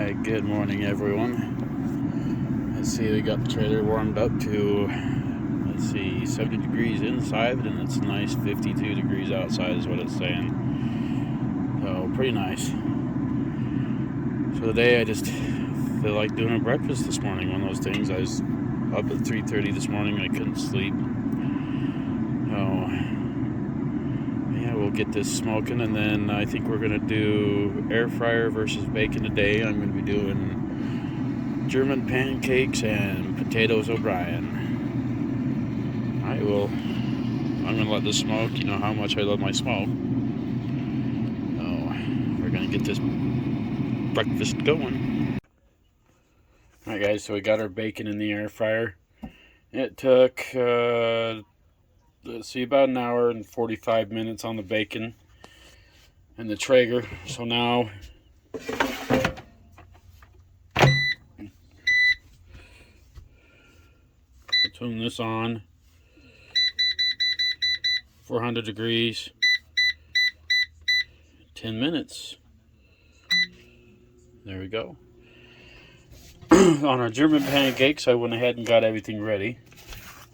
Alright, good morning everyone. Let's see, we got the trailer warmed up to, 70 degrees inside, and it's nice 52 degrees outside is what it's saying. So, pretty nice. So today I just feel like doing a breakfast this morning, one of those things. I was up at 3:30 this morning, I couldn't sleep. So, yeah, we'll get this smoking, and then I think we're going to do air fryer versus bacon today. I'm going to be doing German pancakes and potatoes O'Brien. Alright, well, I'm going to let this smoke. You know how much I love my smoke. So, we're going to get this breakfast going. Alright guys, so we got our bacon in the air fryer. It took, let's see, about an hour and 45 minutes on the bacon and the Traeger. So now turn this on, 400 degrees, 10 minutes. There we go. On our German pancakes, I went ahead and got everything ready.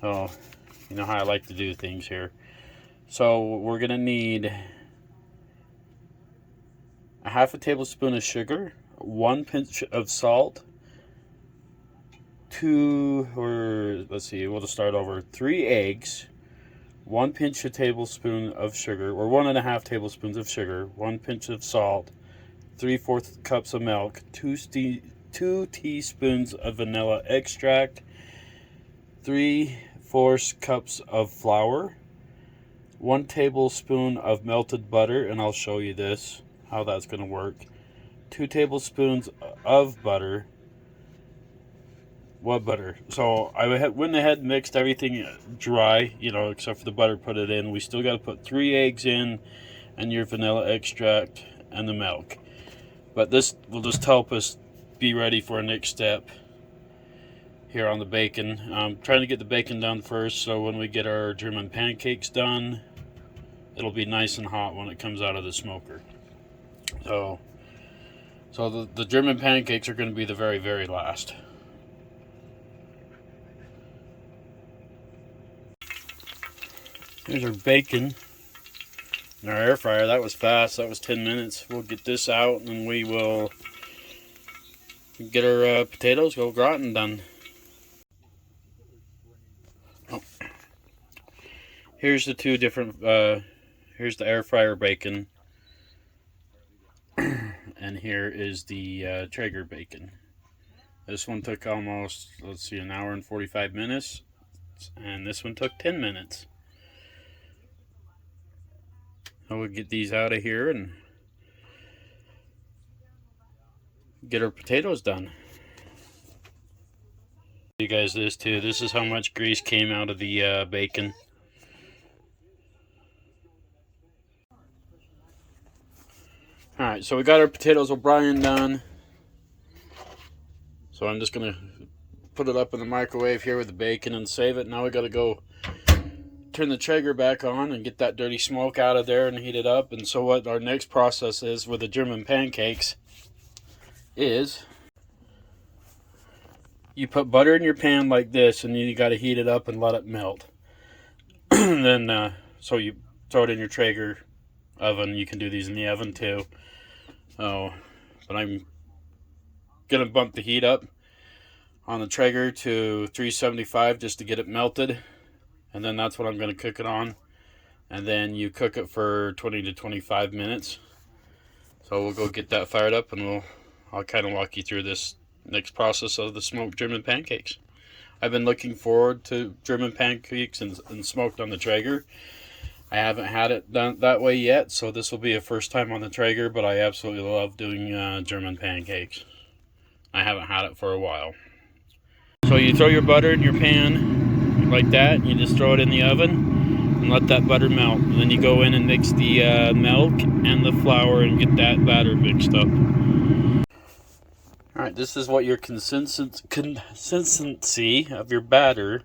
Oh, you know how I like to do things here. So we're gonna need a half a tablespoon of sugar, 1 pinch of salt, we'll just start over, 3 eggs, 1 pinch of tablespoon of sugar, or 1.5 tablespoons of sugar, 1 pinch of salt, 3/4 cups of milk, 2 teaspoons of vanilla extract, 3/4 cups of flour, 1 tablespoon of melted butter, and I'll show you this, how that's going to work, 2 tablespoons of butter. What butter? So I went ahead and mixed everything dry, except for the butter, put it in. We still got to put 3 eggs in, and your vanilla extract and the milk. But this will just help us be ready for our next step here on the bacon. I'm trying to get the bacon done first, so when we get our German pancakes done, it'll be nice and hot when it comes out of the smoker. So the German pancakes are going to be the very, very last. Here's our bacon in our air fryer. That was fast. That was 10 minutes. We'll get this out, and then we will get our potatoes au gratin done. Oh. Here's the two different, here's the air fryer bacon, and here is the Traeger bacon. This one took almost, an hour and 45 minutes, and this one took 10 minutes. So we'll get these out of here and get our potatoes done. You guys this too. This is how much grease came out of the bacon. Alright, so we got our potatoes O'Brien done. So I'm just going to put it up in the microwave here with the bacon and save it. Now we got to go turn the Traeger back on and get that dirty smoke out of there and heat it up. And so what our next process is with the German pancakes is you put butter in your pan like this, and you got to heat it up and let it melt. And then so you throw it in your Traeger oven. You can do these in the oven too. But I'm gonna bump the heat up on the Traeger to 375 just to get it melted. And then that's what I'm going to cook it on. And then you cook it for 20 to 25 minutes. So we'll go get that fired up, and I'll kind of walk you through this next process of the smoked German pancakes. I've been looking forward to German pancakes and smoked on the Traeger. I haven't had it done that way yet, so this will be a first time on the Traeger, but I absolutely love doing German pancakes. I haven't had it for a while. So you throw your butter in your pan like that, and you just throw it in the oven and let that butter melt. And then you go in and mix the milk and the flour and get that batter mixed up. Alright, this is what your consistency of your batter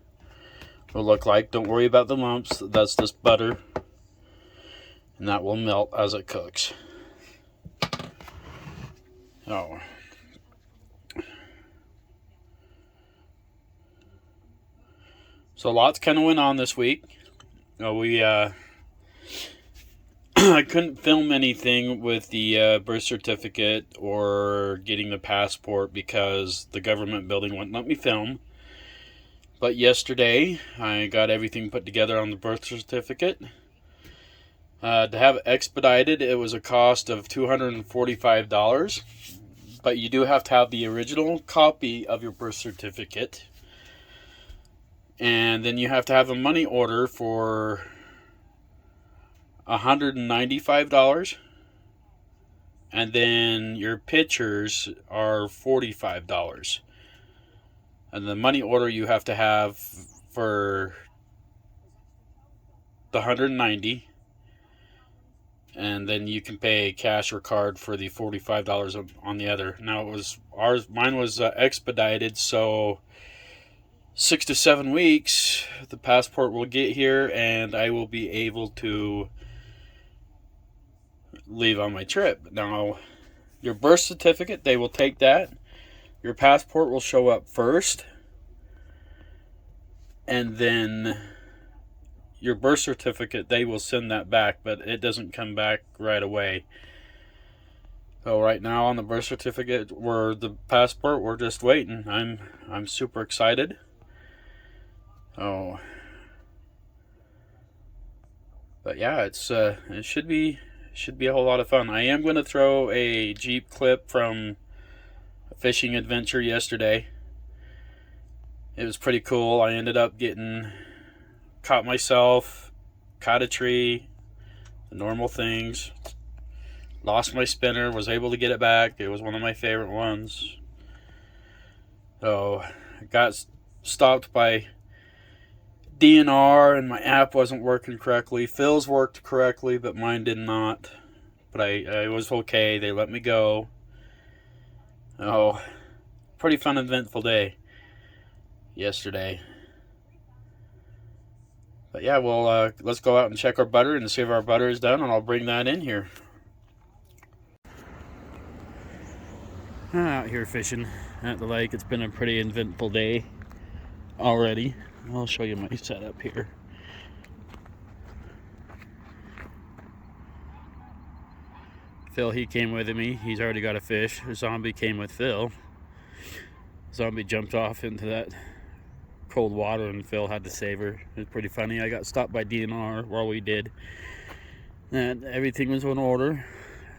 will look like. Don't worry about the lumps. That's just butter, and that will melt as it cooks. Oh, So lots kind of went on this week. I couldn't film anything with the birth certificate or getting the passport because the government building wouldn't let me film. But yesterday, I got everything put together on the birth certificate. To have it expedited, it was a cost of $245. But you do have to have the original copy of your birth certificate. And then you have to have a money order for $195. And then your pictures are $45. And the money order you have to have for the $190, and then you can pay cash or card for the $45 on the other. Now mine was expedited, so 6 to 7 weeks the passport will get here, and I will be able to leave on my trip. Now, your birth certificate, they will take that. Your passport will show up first, and then your birth certificate, they will send that back, but it doesn't come back right away. So right now on the birth certificate or the passport, we're just waiting. I'm super excited. Oh, but yeah, it should be a whole lot of fun. I am going to throw a Jeep clip from a fishing adventure yesterday. It was pretty cool. I ended up caught myself, caught a tree, the normal things. Lost my spinner, was able to get it back. It was one of my favorite ones. So I got stopped by DNR and my app wasn't working correctly. Phil's worked correctly, but mine did not. But I was okay. They let me go. Oh, pretty fun, eventful day yesterday. But yeah, well, let's go out and check our butter and see if our butter is done, and I'll bring that in here. Out here fishing at the lake. It's been a pretty eventful day already. I'll show you my setup here. Phil, he came with me. He's already got a fish. Zombie came with Phil. Zombie jumped off into that cold water and Phil had to save her. It was pretty funny. I got stopped by DNR while we did, and everything was in order.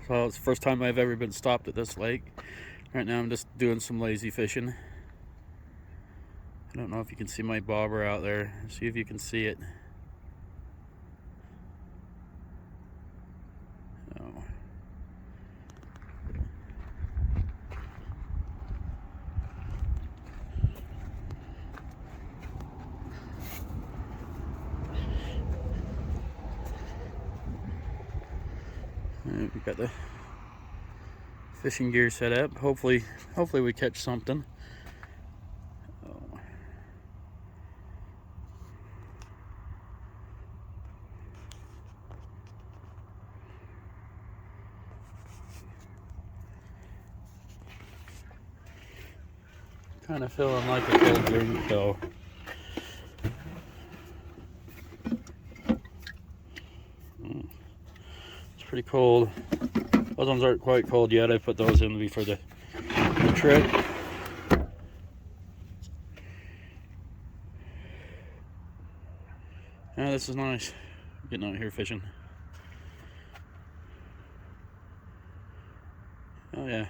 So it's the first time I've ever been stopped at this lake. Right now I'm just doing some lazy fishing. I don't know if you can see my bobber out there. See if you can see it. Oh. We've got the fishing gear set up. Hopefully we catch something. Oh. Kind of feeling like a cold drink though. Pretty cold. Those ones aren't quite cold yet. I put those in before the trip. Yeah, this is nice. Getting out here fishing. Oh yeah.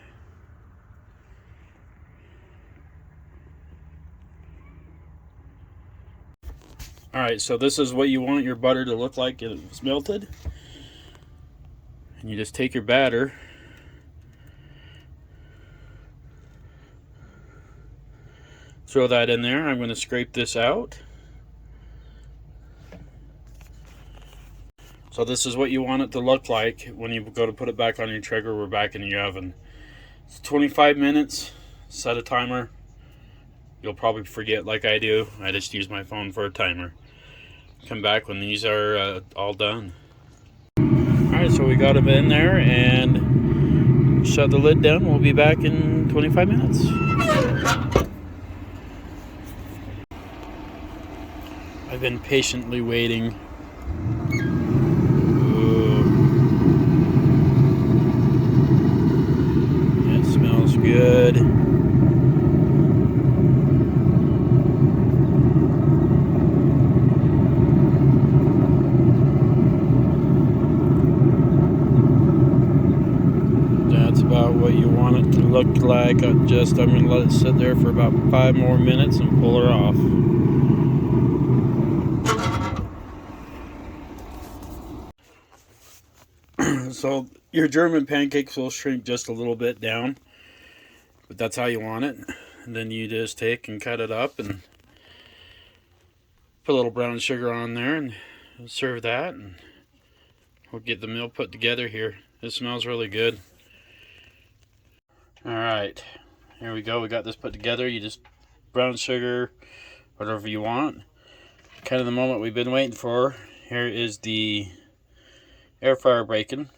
Alright, so this is what you want your butter to look like if it's melted. And you just take your batter, throw that in there. I'm going to scrape this out. So this is what you want it to look like when you go to put it back on your trigger. We're back in the oven. It's 25 minutes. Set a timer. You'll probably forget like I do. I just use my phone for a timer. Come back when these are all done. Alright, so we got them in there and shut the lid down. We'll be back in 25 minutes. I've been patiently waiting. Ooh. It smells good. That's about what you want it to look like. I'm going to let it sit there for about 5 more minutes and pull her off. So your German pancakes will shrink just a little bit down, but that's how you want it. And then you just take and cut it up and put a little brown sugar on there and serve that, and we'll get the meal put together here. It smells really good. Alright, here we go. We got this put together. You just brown sugar, whatever you want. Kind of the moment we've been waiting for. Here is the air fryer bacon.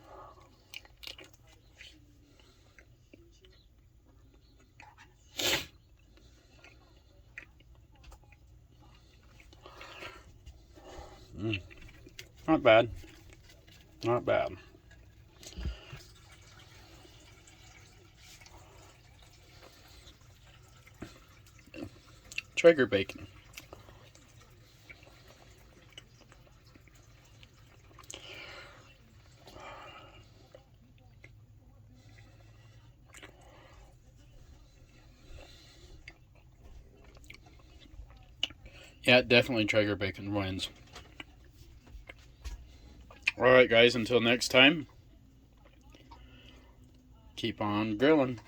Not bad. Not bad. Traeger bacon. Yeah, definitely Traeger bacon wins. Alright guys, until next time, keep on grilling.